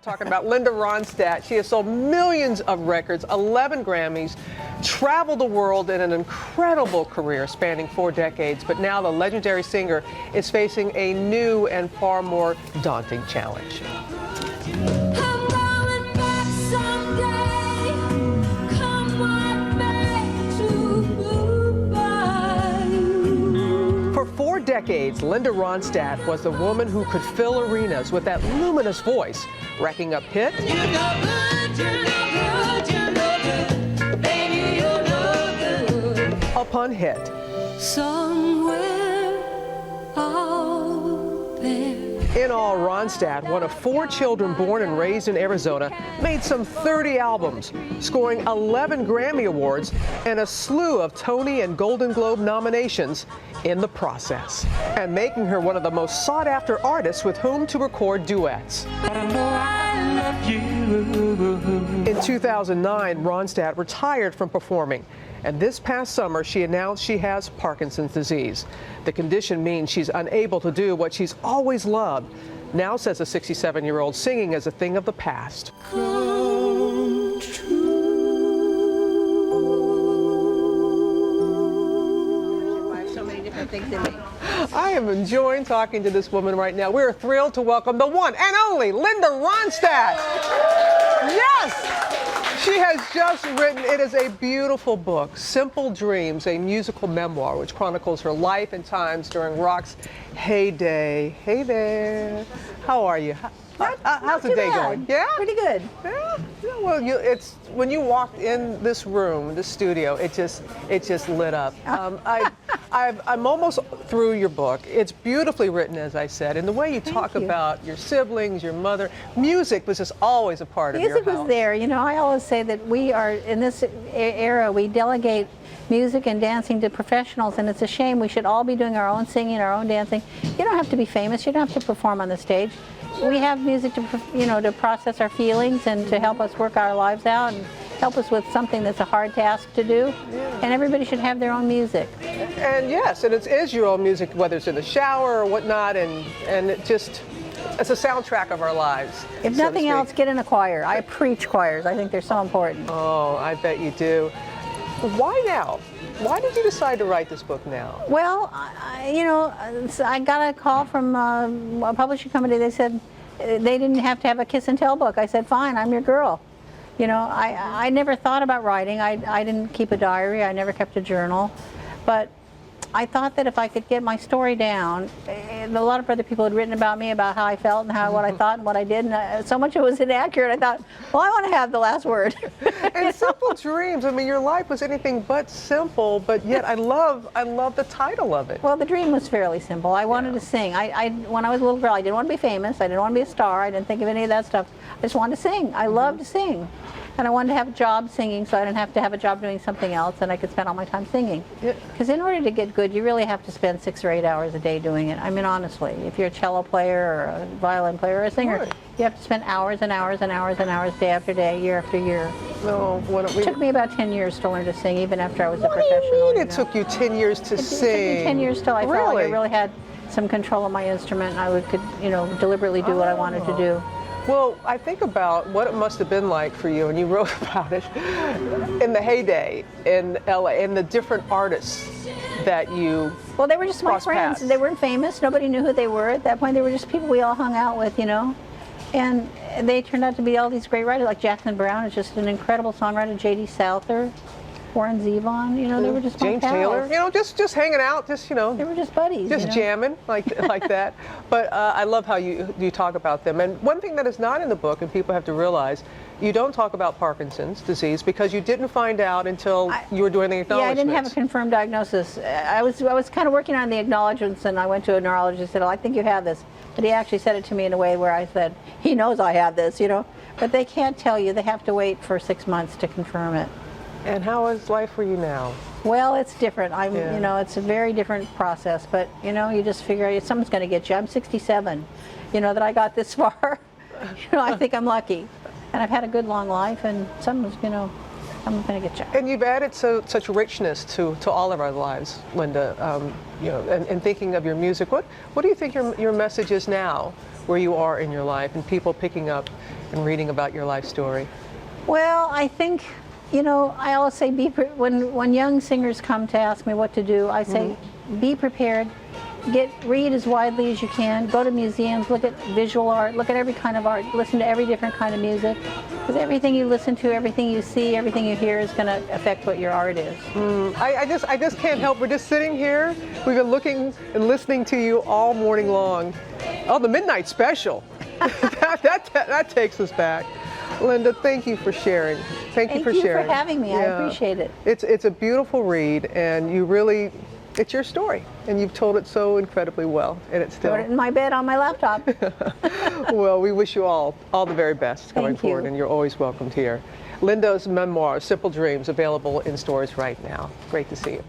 Talking about Linda Ronstadt. She has sold millions of records, 11 Grammys, traveled the world in an incredible career spanning 4 decades. But now the legendary singer is facing a new and far more daunting challenge. For 4 decades, Linda Ronstadt was the woman who could fill arenas with that luminous voice, racking up hit upon hit. Somewhere out there. In all, Ronstadt, one of 4 children born and raised in Arizona, made some 30 albums, scoring 11 Grammy Awards and a slew of Tony and Golden Globe nominations in the process, and making her one of the most sought-after artists with whom to record duets. But I know I love you. In 2009, Ronstadt retired from performing, and this past summer she announced she has Parkinson's disease. The condition means she's unable to do what she's always loved. Now, says the 67-year-old, singing is a thing of the past. Come true. So many different things in me. I am enjoying talking to this woman right now. We're thrilled to welcome the one and only Linda Ronstadt. Yes! She has just written, it is a beautiful book, Simple Dreams, a musical memoir which chronicles her life and times during rock's heyday. Hey there. How are you? How's the day going? Yeah? Pretty good. Yeah. Well, it's when you walked in this room, this studio, it just lit up. I'm almost through your book. It's beautifully written, as I said, and the way you talk about your siblings, your mother, music was just always a part of your house. Music was there. You know, I always say that we are in this era. We delegate music and dancing to professionals, and it's a shame. We should all be doing our own singing, our own dancing. You don't have to be famous. You don't have to perform on the stage. We have music to, to process our feelings and to help us work our lives out and help us with something that's a hard task to do. Yeah. And everybody should have their own music. And yes, and it is your own music, whether it's in the shower or whatnot, and it's a soundtrack of our lives. If nothing else, get in a choir. I preach choirs. I think they're so important. Oh, I bet you do. Why now? Why did you decide to write this book now? Well, I got a call from a publishing company. They said they didn't have to have a kiss and tell book. I said, fine, I'm your girl. You know, I never thought about writing. I didn't keep a diary. I never kept a journal. But I thought that if I could get my story down, a lot of other people had written about me, about how I felt and what I thought and what I did, and so much it was inaccurate. I thought, well, I want to have the last word. And Simple Dreams, I mean, your life was anything but simple, but yet I love the title of it. Well, the dream was fairly simple. I wanted to sing. When I was a little girl, I didn't want to be famous. I didn't want to be a star. I didn't think of any of that stuff. I just wanted to sing. I loved to sing. And I wanted to have a job singing, so I didn't have to have a job doing something else, and I could spend all my time singing. Because in order to get good, you really have to spend 6 or 8 hours a day doing it. I mean, honestly, if you're a cello player or a violin player or a singer, you have to spend hours and hours and hours and hours, day after day, year after year. No, it took me about 10 years to learn to sing, even after I was a professional. What do you mean it took you 10 years to sing? It took me 10 years till I felt like I really had some control of my instrument, and I could, deliberately do what I wanted to do. Well, I think about what it must have been like for you, and you wrote about it, in the heyday in LA, and the different artists that you Well, they were just my friends. Paths. They weren't famous. Nobody knew who they were at that point. They were just people we all hung out with, And they turned out to be all these great writers, like Jackson Browne is just an incredible songwriter, J.D. Souther, Warren Zevon, they were just my James pals. Taylor, just hanging out, They were just buddies. just jamming like that. But I love how you talk about them. And one thing that is not in the book, and people have to realize, you don't talk about Parkinson's disease because you didn't find out until you were doing the acknowledgments. Yeah, I didn't have a confirmed diagnosis. I was kind of working on the acknowledgments, and I went to a neurologist and said, I think you have this. But he actually said it to me in a way where I said, he knows I have this, But they can't tell you. They have to wait for 6 months to confirm it. And how is life for you now? Well, it's different. It's a very different process, but you just figure something's going to get you. I'm 67, that I got this far. I think I'm lucky, and I've had a good long life, and something's, I'm going to get you. And you've added such richness to all of our lives, Linda. And thinking of your music, what do you think your message is now, where you are in your life, and people picking up in reading about your life story? Well, I think, you know, I always say when young singers come to ask me what to do, I say be prepared. Read as widely as you can. Go to museums, look at visual art, look at every kind of art, listen to every different kind of music. Because everything you listen to, everything you see, everything you hear is going to affect what your art is. I just can't help. We're just sitting here. We've been looking and listening to you all morning long. Oh, the midnight special. that takes us back. Linda, thank you for sharing. Thank you for sharing. Thank you for having me. I appreciate it. It's a beautiful read, and you really, it's your story, and you've told it so incredibly well, and it's still. Wrote it in my bed on my laptop. Well, we wish you all the very best going forward, and you're always welcomed here. Linda's memoir, Simple Dreams, available in stores right now. Great to see you.